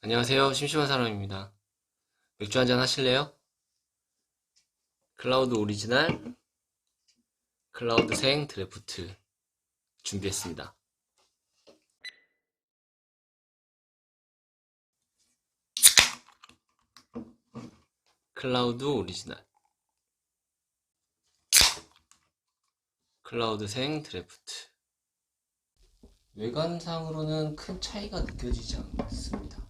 안녕하세요. 심심한 사람입니다. 맥주 한잔 하실래요? 클라우드 오리지널, 클라우드 생 드래프트 준비했습니다. 클라우드 오리지널, 클라우드 생 드래프트. 외관상으로는 큰 차이가 느껴지지 않습니다.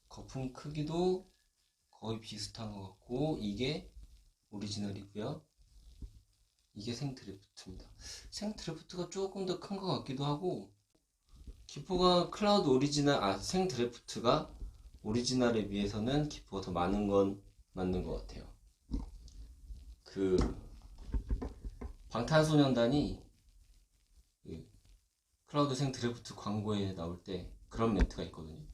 거품 크기도 거의 비슷한 것 같고, 이게 오리지널이고요. 이게 생 드래프트입니다. 생 드래프트가 조금 더 큰 것 같기도 하고, 기포가 클라우드 오리지널, 생 드래프트가 오리지널에 비해서는 기포가 더 많은 건 맞는 것 같아요. 그 방탄소년단이 그 클라우드 생 드래프트 광고에 나올 때 그런 멘트가 있거든요.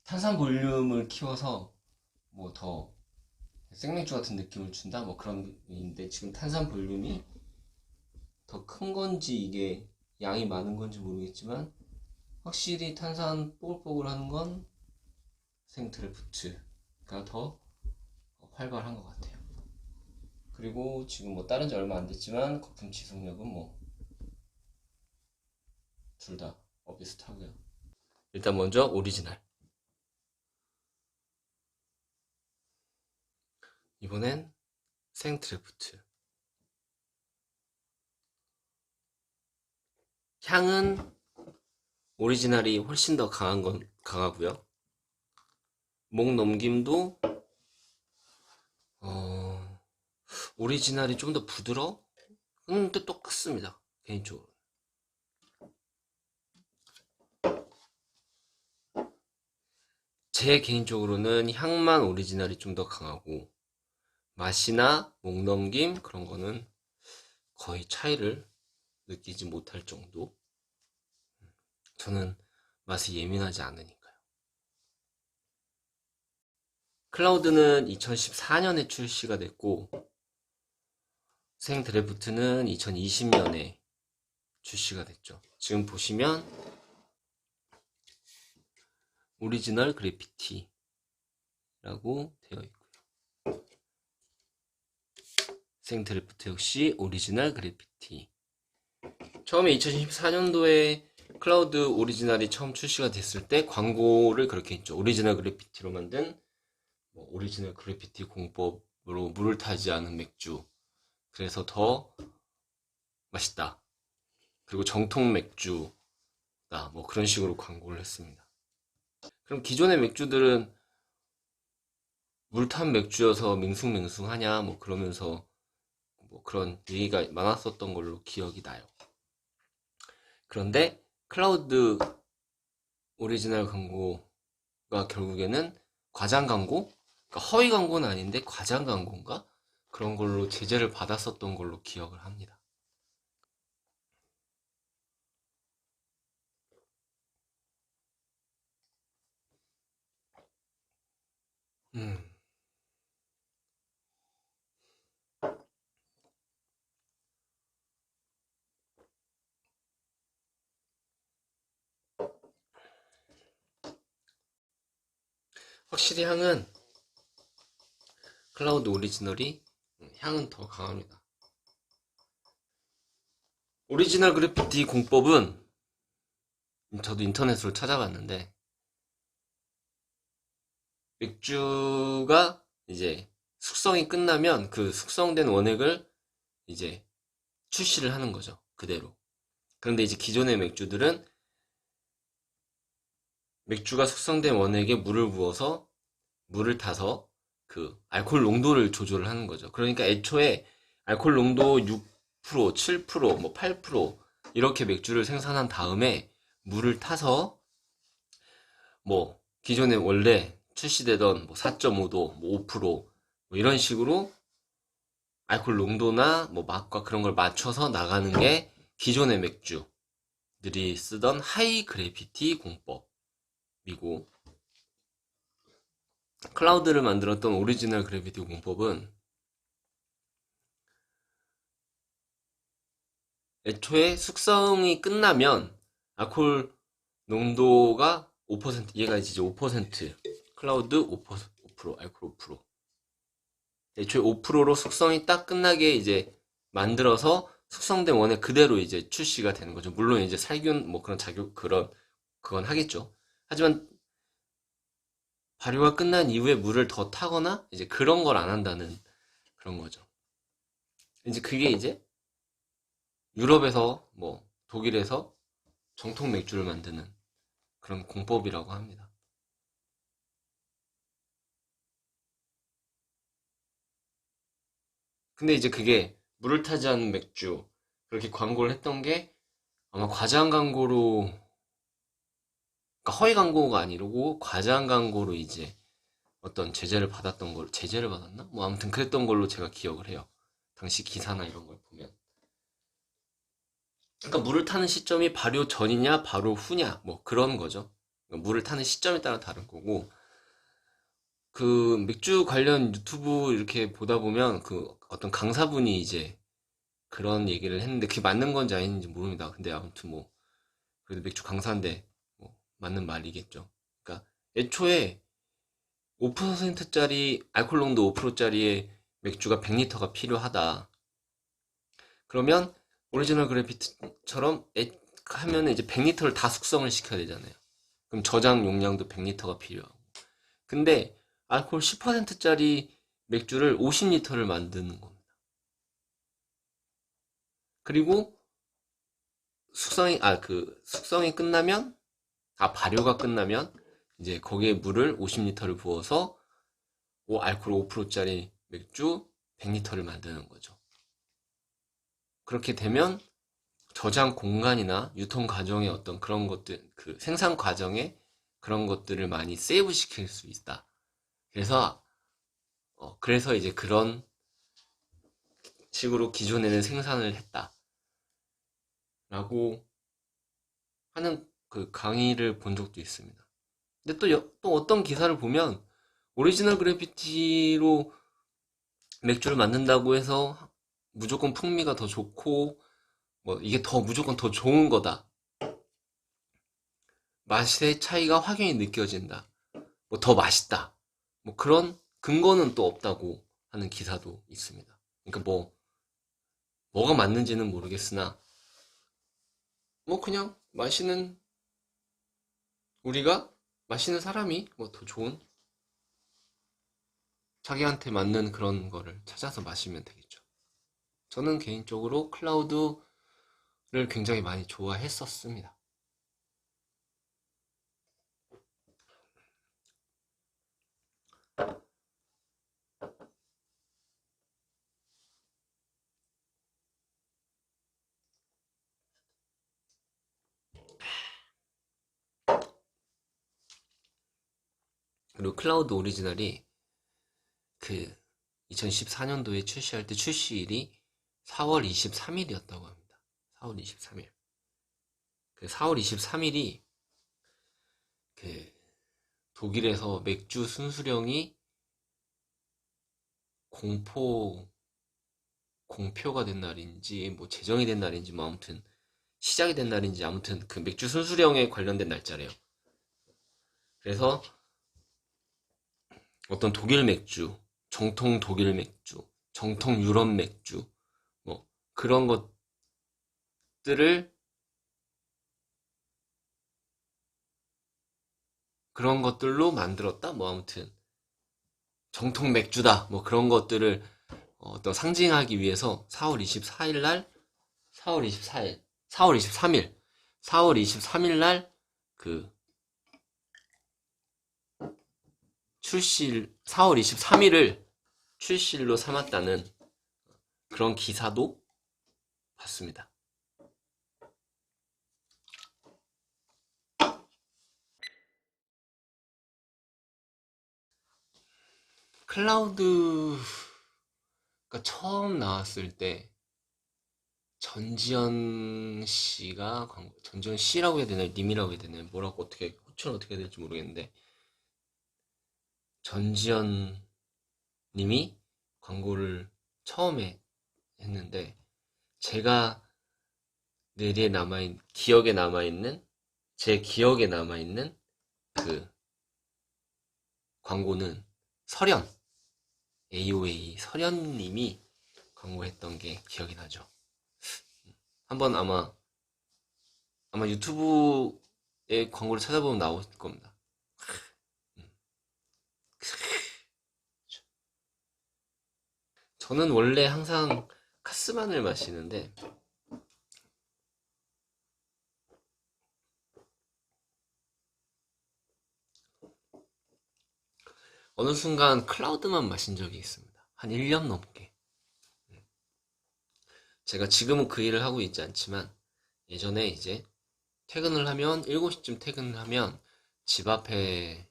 탄산 볼륨을 키워서 뭐 더 생맥주 같은 느낌을 준다 뭐 그런 의미인데, 지금 탄산 볼륨이 더 큰 건지 이게 양이 많은 건지 모르겠지만, 확실히 탄산 뽀글뽀글 하는 건 생 드래프트가 더 활발한 것 같아요. 그리고 지금 뭐 따른 지 얼마 안 됐지만 거품 지속력은 뭐 둘 다 비슷하고요. 일단 먼저 오리지널. 이번엔 생 드래프트. 향은 오리지널이 훨씬 더 강하고요. 목 넘김도 오리지널이 좀 더 부드러워? 근데 똑같습니다. 개인적으로. 제 개인적으로는 향만 오리지널이 좀 더 강하고, 맛이나 목 넘김 그런 거는 거의 차이를 느끼지 못할 정도. 저는 맛에 예민하지 않으니까요. 클라우드는 2014년에 출시가 됐고, 생 드래프트는 2020년에 출시가 됐죠. 지금 보시면 오리지널 그래피티라고 되어 있고요. 생 드래프트 역시 오리지널 그래피티. 처음에 2014년도에 클라우드 오리지널이 처음 출시가 됐을 때 광고를 그렇게 했죠. 오리지널 그래피티로 만든 오리지널 그래피티 공법으로 물을 타지 않은 맥주. 그래서 더 맛있다. 그리고 정통 맥주다. 뭐 그런 식으로 광고를 했습니다. 그럼 기존의 맥주들은 물탄 맥주여서 밍숭맹숭하냐 뭐 그러면서 뭐 그런 얘기가 많았었던 걸로 기억이 나요. 그런데 클라우드 오리지널 광고가 결국에는 과장 광고? 그러니까 허위 광고는 아닌데 과장 광고인가? 그런 걸로 제재를 받았었던 걸로 기억을 합니다. 음, 확실히 향은 클라우드 오리지널이 향은 더 강합니다. 오리지널 그래피티 공법은 저도 인터넷으로 찾아봤는데, 맥주가 이제 숙성이 끝나면 그 숙성된 원액을 이제 출시를 하는 거죠. 그대로. 그런데 이제 기존의 맥주들은 맥주가 숙성된 원액에 물을 타서 그 알코올 농도를 조절을 하는 거죠. 그러니까 애초에 알코올 농도 6%, 7%, 뭐 8% 이렇게 맥주를 생산한 다음에 물을 타서 뭐 기존에 원래 출시되던 뭐 4.5도, 뭐 5%, 뭐 이런 식으로 알코올 농도나 뭐 맛과 그런 걸 맞춰서 나가는 게 기존의 맥주들이 쓰던 하이 그래피티 공법이고, 클라우드를 만들었던 오리지널 그래피티 공법은 애초에 숙성이 끝나면 알코올 농도가 5%, 얘가 이제 5%, 클라우드 5%, 알코올 5%. 애초에 5%로 숙성이 딱 끝나게 이제 만들어서 숙성된 원액 그대로 이제 출시가 되는 거죠. 물론 이제 살균 뭐 그런 작용 그건 하겠죠. 하지만 발효가 끝난 이후에 물을 더 타거나 이제 그런 걸 안 한다는 그런 거죠. 이제 그게 이제 유럽에서 뭐 독일에서 정통 맥주를 만드는 그런 공법이라고 합니다. 근데 이제 그게 물을 타지 않은 맥주 그렇게 광고를 했던 게 아마 과장 광고로, 그러니까 허위 광고가 아니고 과장 광고로 이제 어떤 제재를 받았나? 뭐 아무튼 그랬던 걸로 제가 기억을 해요. 당시 기사나 이런 걸 보면. 그러니까 물을 타는 시점이 발효 전이냐, 발효 후냐, 뭐 그런 거죠. 그러니까 물을 타는 시점에 따라 다른 거고, 그 맥주 관련 유튜브 이렇게 보다 보면 그 어떤 강사분이 이제 그런 얘기를 했는데 그게 맞는 건지 아닌지 모릅니다. 근데 아무튼 뭐 그래도 맥주 강사인데 뭐 맞는 말이겠죠. 그러니까 애초에 5%짜리 알코올 농도 5%짜리의 맥주가 100리터가 필요하다. 그러면 오리지널 그래피티처럼 하면 이제 100리터를 다 숙성을 시켜야 되잖아요. 그럼 저장 용량도 100리터가 필요하고. 근데 알코올 10%짜리 맥주를 50리터를 만드는 겁니다. 그리고 숙성이 끝나면, 발효가 끝나면 이제 거기에 물을 50리터를 부어서 알코올 5%짜리 맥주 100리터를 만드는 거죠. 그렇게 되면 저장 공간이나 유통 과정의 어떤 그런 것들, 그 생산 과정에 그런 것들을 많이 세이브 시킬 수 있다. 그래서, 그래서 이제 그런 식으로 기존에는 생산을 했다라고 하는 그 강의를 본 적도 있습니다. 근데 또 어떤 기사를 보면 오리지널 그래피티로 맥주를 만든다고 해서 무조건 풍미가 더 좋고 뭐 이게 무조건 더 좋은 거다. 맛의 차이가 확연히 느껴진다. 뭐 더 맛있다. 뭐 그런 근거는 또 없다고 하는 기사도 있습니다. 그러니까 뭐가 맞는지는 모르겠으나 뭐 그냥 우리가 마시는 사람이 뭐 더 좋은 자기한테 맞는 그런 거를 찾아서 마시면 되겠죠. 저는 개인적으로 클라우드를 굉장히 많이 좋아했었습니다. 그리고 클라우드 오리지널이 그 2014년도에 출시할 때 출시일이 4월 23일이었다고 합니다. 4월 23일. 그 4월 23일이 그 독일에서 맥주 순수령이 공표가 된 날인지 뭐 제정이 된 날인지 뭐 아무튼 시작이 된 날인지 아무튼 그 맥주 순수령에 관련된 날짜래요. 그래서 어떤 독일 맥주, 정통 독일 맥주, 정통 유럽 맥주 뭐 그런 것들을 그런 것들로 만들었다. 뭐 아무튼 정통 맥주다. 뭐 그런 것들을 어떤 상징하기 위해서 4월 24일 날 4월 24일, 4월 23일, 4월 23일 날그 4월 23일을 출시일로 삼았다는 그런 기사도 봤습니다. 클라우드가 처음 나왔을 때 전지현 씨라고 해야 되나요? 님이라고 해야 되나요? 호칭을 어떻게 해야 될지 모르겠는데 전지현 님이 광고를 처음에 했는데 제가 기억에 남아있는 제 기억에 남아있는 그 광고는 설현, AOA 설현님이 광고했던 게 기억이 나죠. 한번 아마 유튜브에 광고를 찾아보면 나올 겁니다. 저는 원래 항상 카스만을 마시는데 어느 순간 클라우드만 마신 적이 있습니다. 한 1년 넘게. 제가 지금은 그 일을 하고 있지 않지만 예전에 이제 퇴근을 하면 7시쯤 퇴근을 하면 집 앞에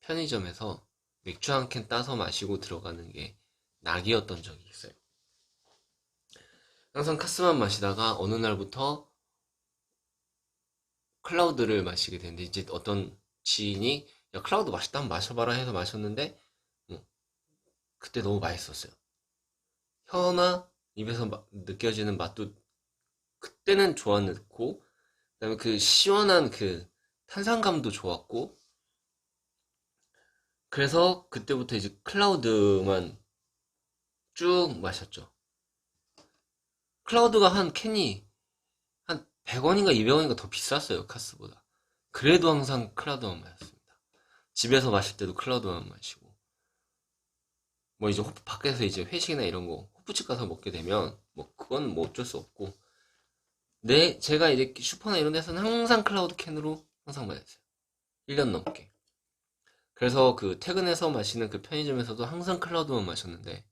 편의점에서 맥주 한 캔 따서 마시고 들어가는 게 낙이었던 적이 있어요. 항상 카스만 마시다가 어느 날부터 클라우드를 마시게 됐는데 이제 어떤 지인이 야 클라우드 맛있다 한번 마셔봐라 해서 마셨는데 뭐, 그때 너무 맛있었어요. 혀나 입에서 느껴지는 맛도 그때는 좋았고 그다음에 그 시원한 그 탄산감도 좋았고 그래서 그때부터 이제 클라우드만 쭉 마셨죠. 클라우드가 한 캔이 한 100원인가 200원인가 더 비쌌어요, 카스보다. 그래도 항상 클라우드만 마셨습니다. 집에서 마실 때도 클라우드만 마시고. 뭐 이제 밖에서 이제 회식이나 이런 거 호프집 가서 먹게 되면 뭐 그건 뭐 어쩔 수 없고. 네, 제가 이제 슈퍼나 이런 데서는 항상 클라우드 캔으로 항상 마셨어요. 1년 넘게. 그래서 그 퇴근해서 마시는 그 편의점에서도 항상 클라우드만 마셨는데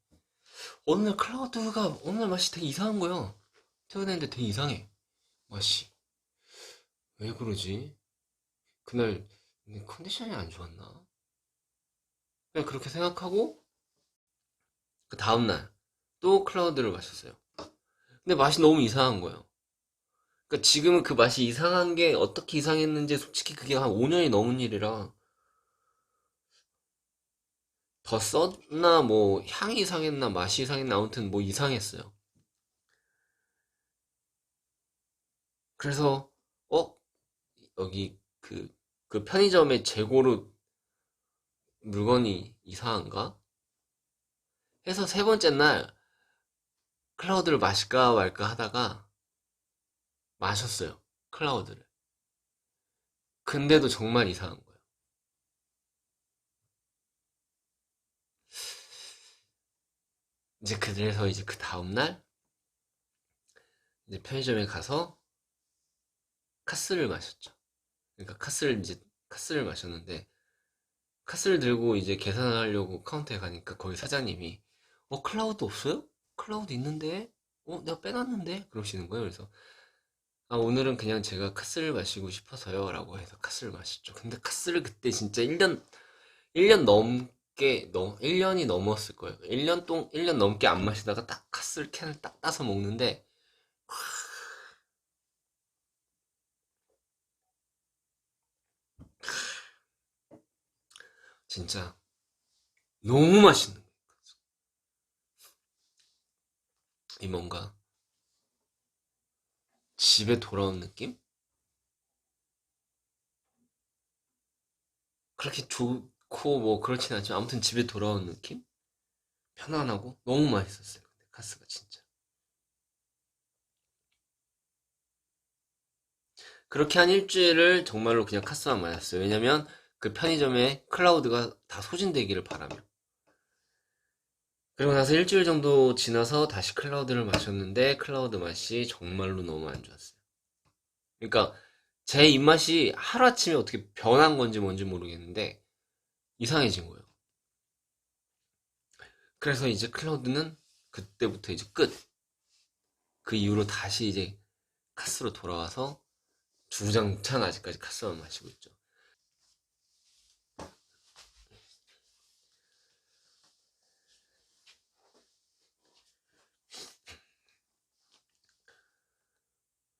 어느 날 맛이 되게 이상한 거예요. 퇴근했는데 되게 이상해. 맛이. 왜 그러지? 그날 내 컨디션이 안 좋았나? 그냥 그렇게 생각하고 그 다음날 또 클라우드를 마셨어요. 근데 맛이 너무 이상한 거예요. 그러니까 지금은 그 맛이 이상한 게 어떻게 이상했는지 솔직히 그게 한 5년이 넘은 일이라 더 썼나 뭐 향이 이상했나 맛이 이상했나 아무튼 뭐 이상했어요. 그래서 어? 여기 그 편의점의 재고로 물건이 이상한가? 해서 세 번째 날 클라우드를 마실까 말까 하다가 마셨어요. 클라우드를. 근데도 정말 이상한 거예요. 이제 그래서 이제 그 다음날 이제 편의점에 가서 카스를 마셨죠. 그러니까 카스를 마셨는데 카스를 들고 이제 계산을 하려고 카운터에 가니까 거기 사장님이 클라우드 없어요? 클라우드 있는데? 내가 빼놨는데? 그러시는 거예요. 그래서 오늘은 그냥 제가 카스를 마시고 싶어서요 라고 해서 카스를 마셨죠. 근데 카스를 그때 진짜 1년 넘게 1년이 넘었을 거예요. 1년 넘게 안 마시다가 딱 카스를 캔을 딱 따서 먹는데 진짜 너무 맛있는 거예요. 이 뭔가 집에 돌아온 느낌? 그렇게 좋고 뭐 그렇진 않지만 아무튼 집에 돌아온 느낌? 편안하고 너무 맛있었어요. 근데 카스가 진짜. 그렇게 한 일주일을 정말로 그냥 카스만 마셨어요. 왜냐면 그 편의점에 클라우드가 다 소진되기를 바라며. 그리고 나서 일주일 정도 지나서 다시 클라우드를 마셨는데 클라우드 맛이 정말로 너무 안 좋았어요. 그러니까 제 입맛이 하루아침에 어떻게 변한 건지 뭔지 모르겠는데 이상해진 거예요. 그래서 이제 클라우드는 그때부터 이제 끝. 그 이후로 다시 이제 카스로 돌아와서 주장창 아직까지 카스만 마시고 있죠.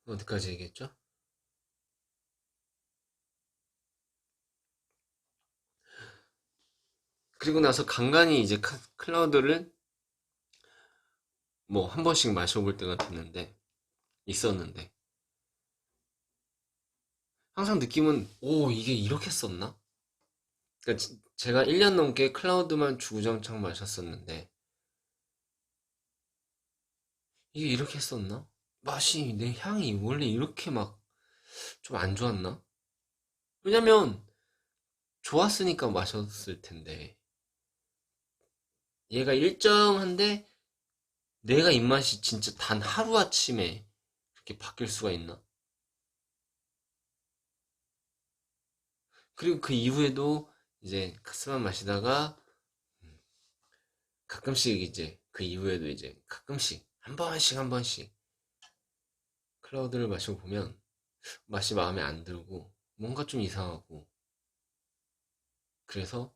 어디까지 얘기했죠? 그리고 나서 간간히 이제 클라우드를 뭐 한 번씩 마셔볼 때가 있었는데 항상 느낌은, 오, 이게 이렇게 썼나? 그러니까 제가 1년 넘게 클라우드만 주구장창 마셨었는데, 이게 이렇게 썼나? 맛이, 내 향이 원래 이렇게 막 좀 안 좋았나? 왜냐면, 좋았으니까 마셨을 텐데, 얘가 일정한데, 내가 입맛이 진짜 단 하루아침에 그렇게 바뀔 수가 있나? 그리고 그 이후에도 이제 카스만 마시다가 가끔씩 이제 그 이후에도 이제 가끔씩 한 번씩 클라우드를 마시고 보면 맛이 마음에 안 들고 뭔가 좀 이상하고 그래서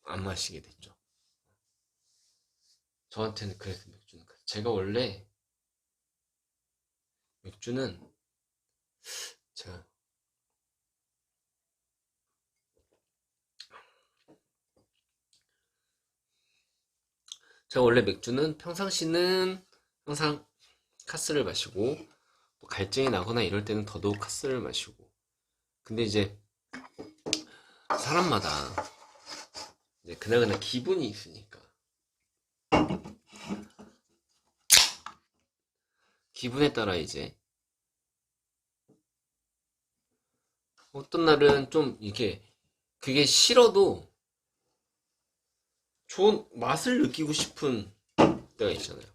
안 마시게 됐죠. 저한테는 그래서 맥주는 제가 원래 맥주는 제가 제가 원래 맥주는 평상시는 항상 카스를 마시고 뭐 갈증이 나거나 이럴 때는 더더욱 카스를 마시고 근데 이제 사람마다 이제 그날그날 기분이 있으니까 기분에 따라 이제 어떤 날은 좀 이게 그게 싫어도 좋은 맛을 느끼고 싶은 때가 있잖아요.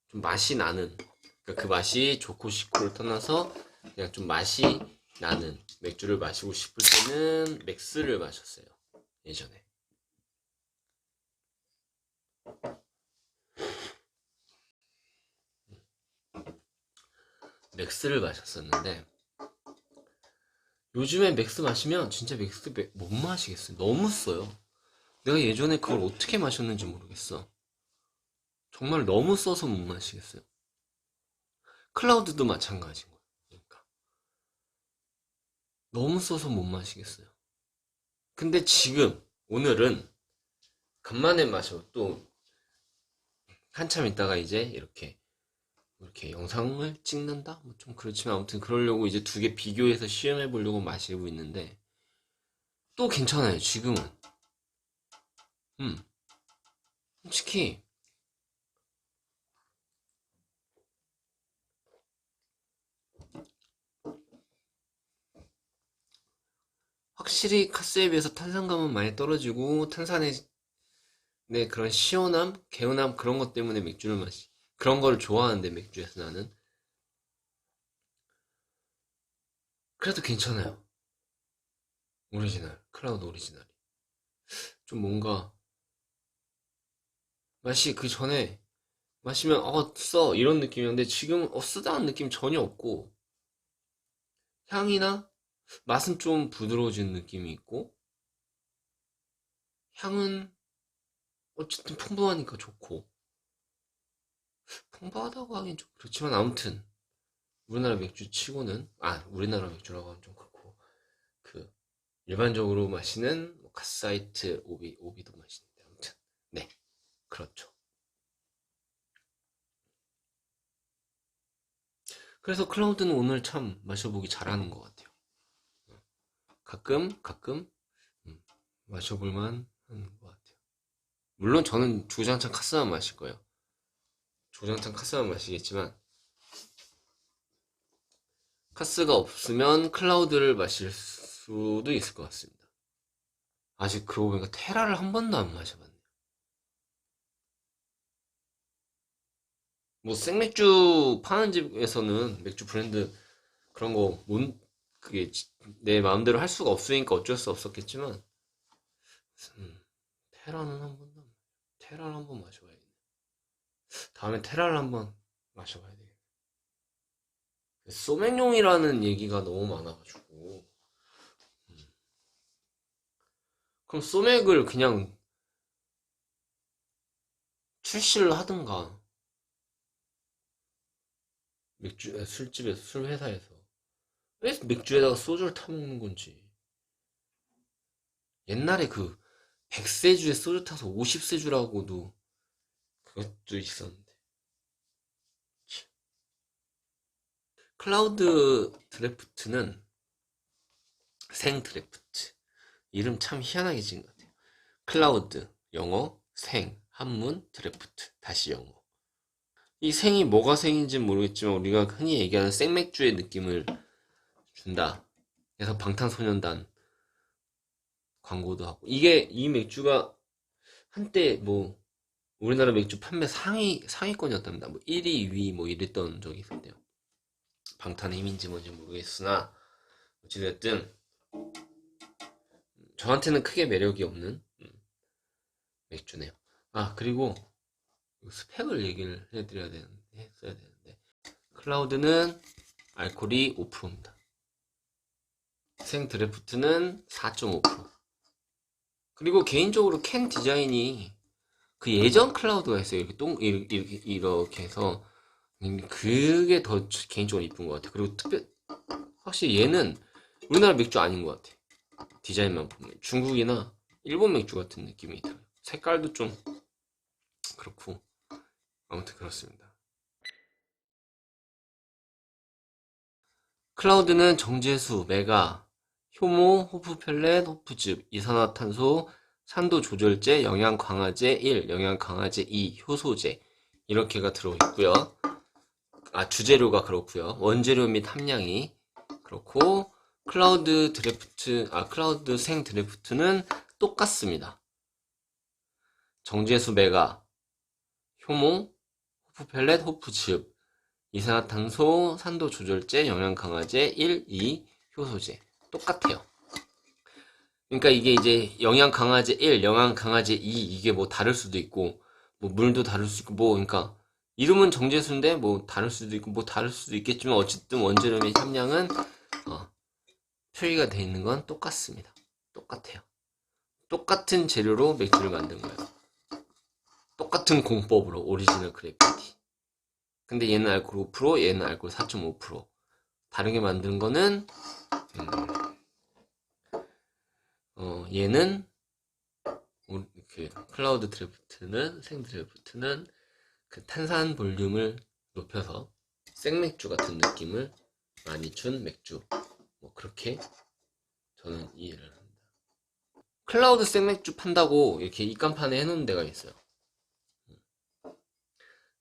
좀 맛이 나는 그러니까 그 맛이 좋고 싫고를 떠나서 그냥 좀 맛이 나는 맥주를 마시고 싶을 때는 맥스를 마셨어요. 예전에. 맥스를 마셨었는데 요즘에 맥스 마시면 진짜 맥스 못 마시겠어요. 너무 써요. 내가 예전에 그걸 어떻게 마셨는지 모르겠어. 정말 너무 써서 못 마시겠어요. 클라우드도 마찬가지인 거예요. 그러니까 너무 써서 못 마시겠어요. 근데 지금 오늘은 간만에 마셔 또 한참 있다가 이제 이렇게 영상을 찍는다? 뭐 좀 그렇지만 아무튼 그러려고 이제 두 개 비교해서 시험해 보려고 마시고 있는데 또 괜찮아요. 지금은. 음. 솔직히 확실히 카스에 비해서 탄산감은 많이 떨어지고 탄산의 네, 그런 시원함, 개운함 그런 것 때문에 맥주를 그런 걸 좋아하는데 맥주에서 나는 그래도 괜찮아요. 오리지널, 클라우드 오리지널이. 좀 뭔가 맛이 그 전에 마시면 써 이런 느낌이었는데 지금은 쓰다는 느낌 전혀 없고 향이나 맛은 좀 부드러워진 느낌이 있고 향은 어쨌든 풍부하니까 좋고 풍부하다고 하긴 좀 그렇지만 아무튼 우리나라 맥주 치고는 우리나라 맥주라고 하면 좀 그렇고 그 일반적으로 마시는 뭐 카사이트 오비도 마시는데 아무튼 네 그렇죠. 그래서 클라우드는 오늘 참 마셔보기 잘하는 것 같아요. 가끔 음, 마셔볼만 하는 것 같아요. 물론 저는 주구장창 카스만 마실 거예요. 주구장창 카스만 마시겠지만 카스가 없으면 클라우드를 마실 수도 있을 것 같습니다. 아직 그러고 보니까 테라를 한 번도 안 마셔봤네요. 뭐 생맥주 파는 집에서는 맥주 브랜드 그런 거 그게 내 마음대로 할 수가 없으니까 어쩔 수 없었겠지만 음, 테라는 한 번도 테라를 한 번 마셔봐야겠네. 다음에 테라를 한번 마셔봐야 되겠네. 소맥용이라는 얘기가 너무 많아가지고 그럼 소맥을 그냥 출시를 하든가 술집에서 술 회사에서 왜 맥주에다가 소주를 타먹는 건지 옛날에 그 100세주에 소주 타서 50세주라고도 그것도 있었는데 클라우드 드래프트는 생 드래프트. 이름 참 희한하게 지은 것 같아요. 클라우드, 영어, 생, 한문, 드래프트, 다시 영어. 이 생이 뭐가 생인지 모르겠지만 우리가 흔히 얘기하는 생맥주의 느낌을 준다. 그래서 방탄소년단 광고도 하고. 이 맥주가 한때 뭐 우리나라 맥주 판매 상위권이었답니다. 뭐 1위, 2위 뭐 이랬던 적이 있었대요. 방탄의 힘인지 뭔지 모르겠으나 어찌됐든 저한테는 크게 매력이 없는 맥주네요. 아, 그리고 스펙을 얘기를 했어야 되는데 클라우드는 알코올이 5%입니다. 생 드래프트는 4.5%. 그리고 개인적으로 캔 디자인이 그 예전 클라우드가 있어요. 이렇게 해서 그게 더 개인적으로 이쁜 것 같아. 그리고 확실히 얘는 우리나라 맥주 아닌 것 같아. 디자인만 보면 중국이나 일본 맥주 같은 느낌이 들어요. 색깔도 좀 그렇고 아무튼 그렇습니다. 클라우드는 정제수, 메가, 효모, 호프펠렛, 호프즙, 이산화탄소, 산도 조절제, 영양 강화제 1, 영양 강화제 2, 효소제 이렇게가 들어있고요. 아, 주재료가 그렇고요. 원재료 및 함량이 그렇고 클라우드 생 드래프트는 똑같습니다. 정제수, 메가, 효모, 호프펠렛, 호프즙, 이산화탄소, 산도 조절제, 영양 강화제 1, 2, 효소제 똑같아요. 그러니까 이게 이제 영양 강화제 1, 영양 강화제 2 이게 뭐 다를 수도 있고 뭐 물도 다를 수 있고 뭐 그러니까 이름은 정제수인데 뭐 다를 수도 있고 뭐 다를 수도 있겠지만 어쨌든 원재료 및 함량은 표기가 되어 있는 건 똑같습니다. 똑같아요. 똑같은 재료로 맥주를 만든 거예요. 똑같은 공법으로 오리지널 그래피티. 근데 얘는 알코올 5%, 얘는 알코올 4.5%. 다르게 만든 거는 얘는 그 클라우드 드래프트는 생 드래프트는 그 탄산 볼륨을 높여서 생맥주 같은 느낌을 많이 준 맥주. 뭐 그렇게 저는 이해를 합니다. 클라우드 생맥주 판다고 이렇게 입간판에 해놓은 데가 있어요.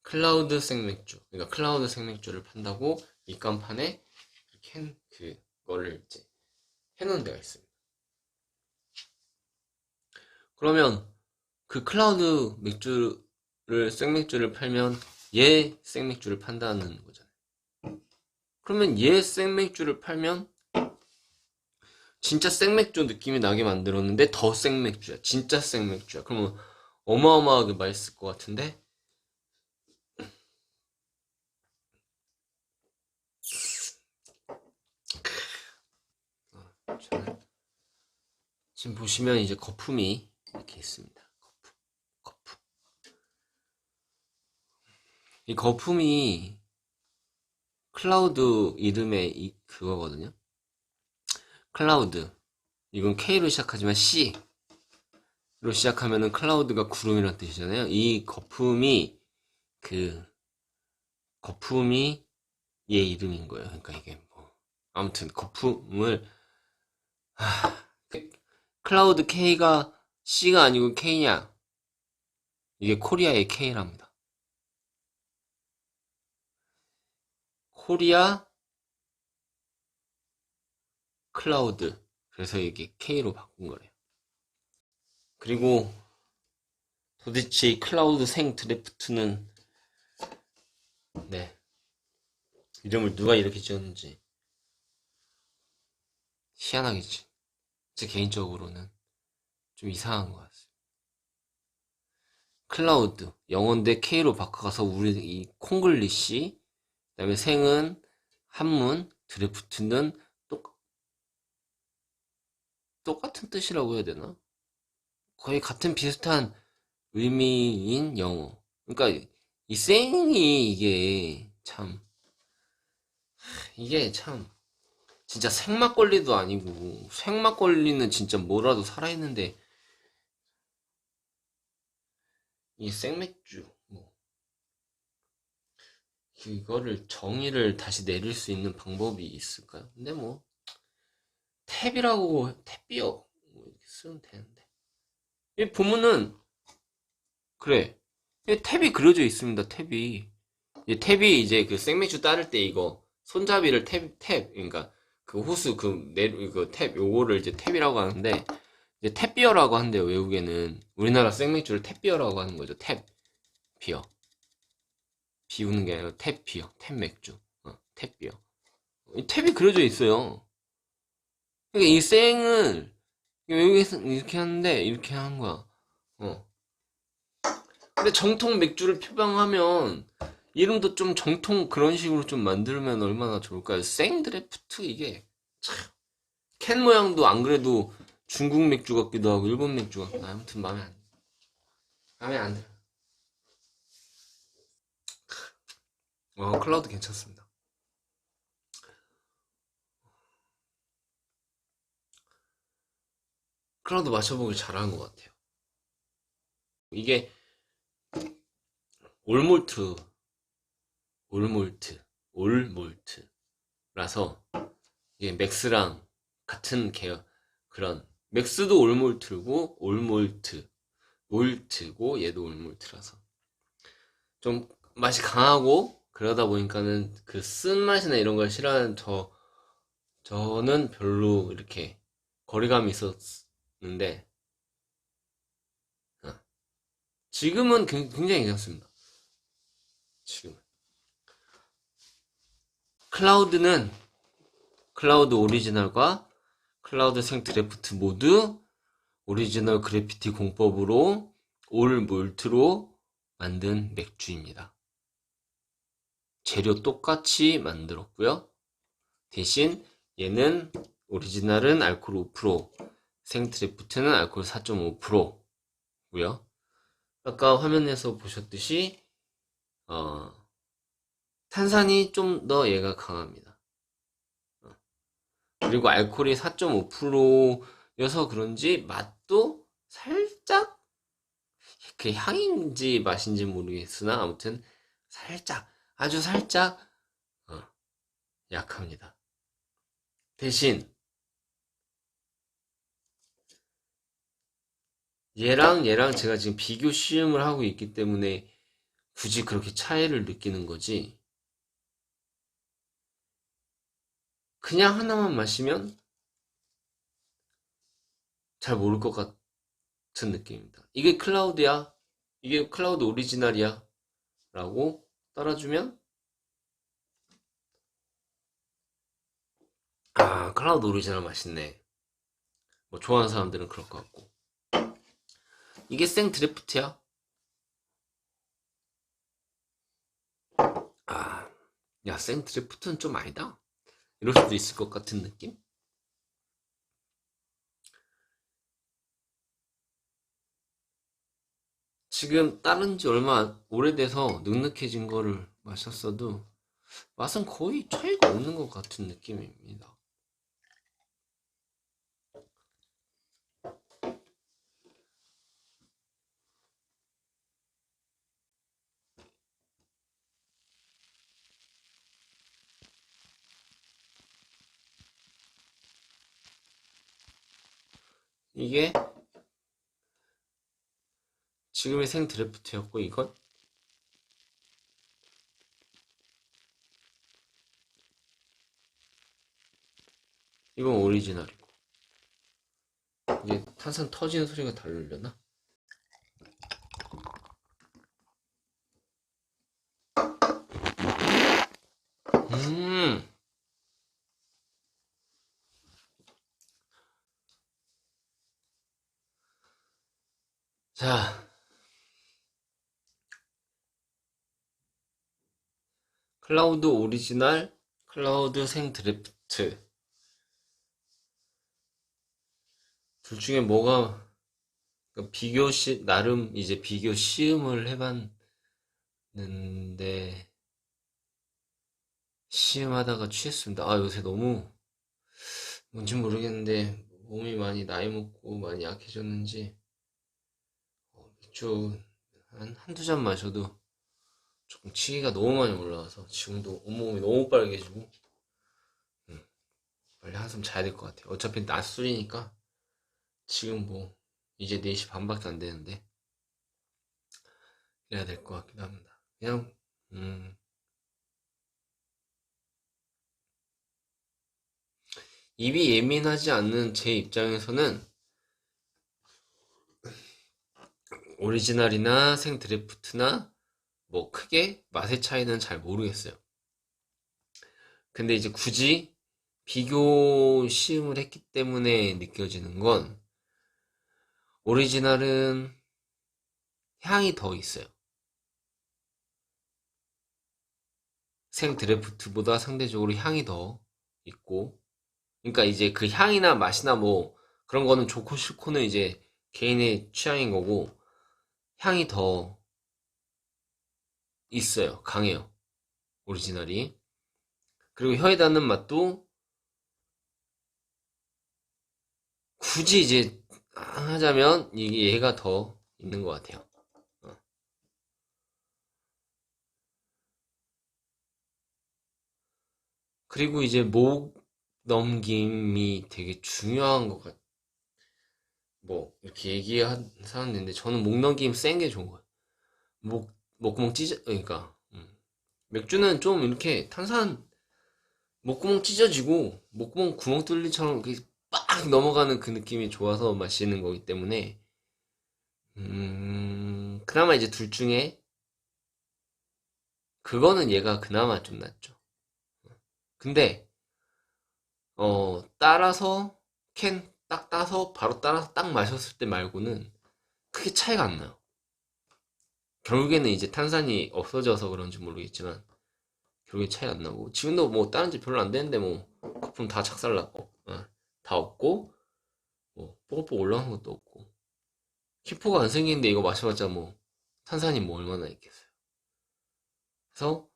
클라우드 생맥주. 그러니까 클라우드 생맥주를 판다고 입간판에 이렇게 그거를 이제 해놓은 데가 있습니다. 그러면 그 클라우드 생맥주를 팔면 얘 생맥주를 판다는 거잖아요. 그러면 얘 생맥주를 팔면 진짜 생맥주 느낌이 나게 만들었는데 더 생맥주야. 진짜 생맥주야. 그러면 어마어마하게 맛있을 것 같은데 지금 보시면 이제 거품이 이렇게 있습니다. 거품. 이 거품이 클라우드 이름의 그거거든요. 클라우드. 이건 K로 시작하지만 C로 시작하면은 클라우드가 구름이라는 뜻이잖아요. 이 거품이 얘 이름인 거예요. 그러니까 이게 뭐 아무튼 거품을 클라우드 K가 C가 아니고 K냐? 이게 코리아의 K랍니다. 코리아 클라우드. 그래서 이게 K로 바꾼 거래요. 그리고 도대체 이 클라우드 생 드래프트는 네 이름을 누가 이렇게 지었는지 희한하겠지. 제 개인적으로는 좀 이상한 것 같아요. 클라우드 영어인데 K로 바꿔서 우리 이 콩글리시 그다음에 생은 한문 드래프트는 똑같은 뜻이라고 해야 되나? 거의 같은 비슷한 의미인 영어. 그러니까 이 생이 이게 참 진짜 생막걸리도 아니고 생막걸리는 진짜 뭐라도 살아있는데 이 생맥주 뭐 그거를 정의를 다시 내릴 수 있는 방법이 있을까요? 근데 뭐 탭이라고 탭비어 뭐 이렇게 쓰면 되는데 이 보면은 그래 이 탭이 그려져 있습니다. 탭이 이 탭이 이제 그 생맥주 따를 때 이거 손잡이를 탭 그러니까 그 호수 탭 요거를 이제 탭이라고 하는데 이제 탭비어라고 한대요. 외국에는 우리나라 생맥주를 탭비어라고 하는 거죠. 탭비어 비우는 게 아니라 탭비어 탭맥주 탭비어 이 탭이 그려져 있어요. 그러니까 이 생을 외국에서 이렇게 하는데 이렇게 하는 거야. 근데 정통 맥주를 표방하면 이름도 좀 정통 그런 식으로 좀 만들면 얼마나 좋을까요? 생드래프트 이게 참, 캔 모양도 안 그래도 중국 맥주 같기도 하고 일본 맥주 같기도 하고 아무튼 마음에 안 들어. 클라우드 괜찮습니다. 클라우드 마셔보길 잘한 것 같아요. 이게 올몰트 올몰트라서 이게 맥스랑 같은 계열 그런 맥스도 올몰트고 몰트고 얘도 올몰트라서 좀 맛이 강하고 그러다 보니까는 그 쓴맛이나 이런 걸 싫어하는 저는 별로 이렇게 거리감이 있었는데 어, 지금은 굉장히 괜찮습니다. 지금 클라우드 오리지널과 클라우드 생 드래프트 모두 오리지널 그래피티 공법으로 올 몰트로 만든 맥주입니다. 재료 똑같이 만들었고요. 대신 얘는 오리지널은 알코올 5%, 생 드래프트는 알코올 4.5%고요. 아까 화면에서 보셨듯이 탄산이 좀 더 얘가 강합니다. 그리고 알코올이 4.5%여서 그런지 맛도 살짝 그 향인지 맛인지 모르겠으나 아무튼 살짝 아주 살짝 약합니다. 대신 얘랑 제가 지금 비교 시음을 하고 있기 때문에 굳이 그렇게 차이를 느끼는 거지. 그냥 하나만 마시면 잘 모를 것 같은 느낌입니다. 이게 클라우드야? 이게 클라우드 오리지널이야? 라고 따라주면 클라우드 오리지널 맛있네. 뭐 좋아하는 사람들은 그럴 것 같고. 이게 생 드래프트야? 야, 생 드래프트는 좀 아니다. 이럴 수도 있을 것 같은 느낌? 지금 따른 지 얼마 오래돼서 눅눅해진 거를 마셨어도 맛은 거의 차이가 없는 것 같은 느낌입니다. 이게 지금의 생 드래프트였고 이건 오리지널이고 이게 탄산 터지는 소리가 다르려나? 음, 자, 클라우드 오리지널, 클라우드 생 드래프트 둘 중에 뭐가 나름 이제 비교 시음을 해봤는데 시음하다가 취했습니다. 요새 너무 뭔지 모르겠는데 몸이 많이 나이 먹고 많이 약해졌는지 맥주 한두 잔 마셔도 조금 치기가 너무 많이 올라와서 지금도 온몸이 너무 빨개지고 빨리 한숨 자야 될 것 같아요. 어차피 낮술이니까 지금 뭐 이제 4시 반밖에 안 되는데 해야 될 것 같기도 합니다. 그냥 입이 예민하지 않는 제 입장에서는 오리지널이나 생드래프트나 뭐 크게 맛의 차이는 잘 모르겠어요. 근데 이제 굳이 비교 시음을 했기 때문에 느껴지는 건 오리지널은 향이 더 있어요. 생드래프트보다 상대적으로 향이 더 있고, 그러니까 이제 그 향이나 맛이나 뭐 그런 거는 좋고 싫고는 이제 개인의 취향인 거고, 향이 더 있어요. 강해요. 오리지널이. 그리고 혀에 닿는 맛도 굳이 이제 하자면 이게 얘가 더 있는 것 같아요. 어. 그리고 이제 목 넘김이 되게 중요한 것 같아요. 뭐 이렇게 얘기한 사람도 있는데 저는 목 넘김 센 게 좋은 거예요. 목구멍 찢어, 그러니까 맥주는 좀 이렇게 탄산 목구멍 찢어지고 목구멍 구멍 뚫리처럼 이렇게 빡 넘어가는 그 느낌이 좋아서 마시는 거기 때문에 그나마 이제 둘 중에 그거는 얘가 그나마 좀 낫죠. 근데 따라서 캔 딱 따서 바로 따라서 딱 마셨을 때 말고는 크게 차이가 안 나요. 결국에는 이제 탄산이 없어져서 그런지 모르겠지만 결국에 차이 안 나고 지금도 뭐 다른 집 별로 안 되는데 뭐 거품 다 작살났고 다 없고 뭐 뽀글뽀글 올라오는 것도 없고 키포가 안 생기는데 이거 마셔봤자 뭐 탄산이 뭐 얼마나 있겠어요. 그래서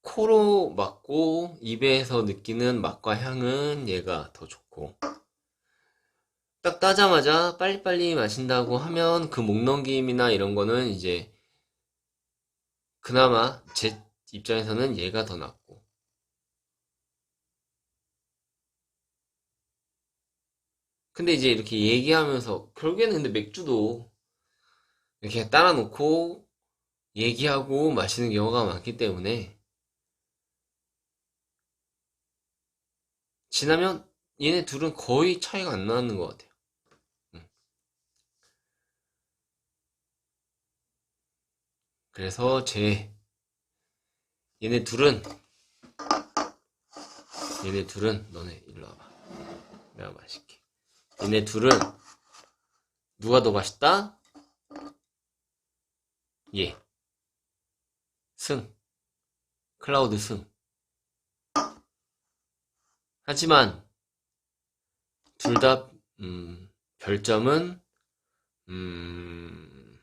코로 맡고 입에서 느끼는 맛과 향은 얘가 더 좋고 딱 따자마자 빨리빨리 마신다고 하면 그 목 넘김이나 이런 거는 이제 그나마 제 입장에서는 얘가 더 낫고 근데 이제 이렇게 얘기하면서 결국에는 근데 맥주도 이렇게 따라 놓고 얘기하고 마시는 경우가 많기 때문에 지나면 얘네 둘은 거의 차이가 안 나는 것 같아요. 음. 그래서 얘네 둘은 너네 일로 와봐. 내가 마실게. 얘네 둘은 누가 더 맛있다? 얘 승. 클라우드 승. 하지만 둘 다 별점은 음,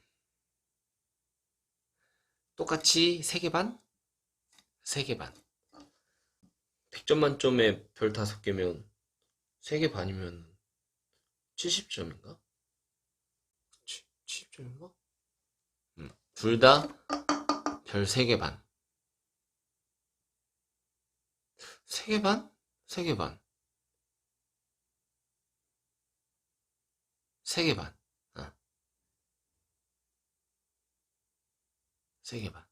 똑같이 3개 반? 3개 반. 100점 만점에 별 5개면 3개 반이면 70점인가? 70점인가? 둘 다 별 3개 반. 3개 반? 3개 반. 3개 반. 어, 3개 반.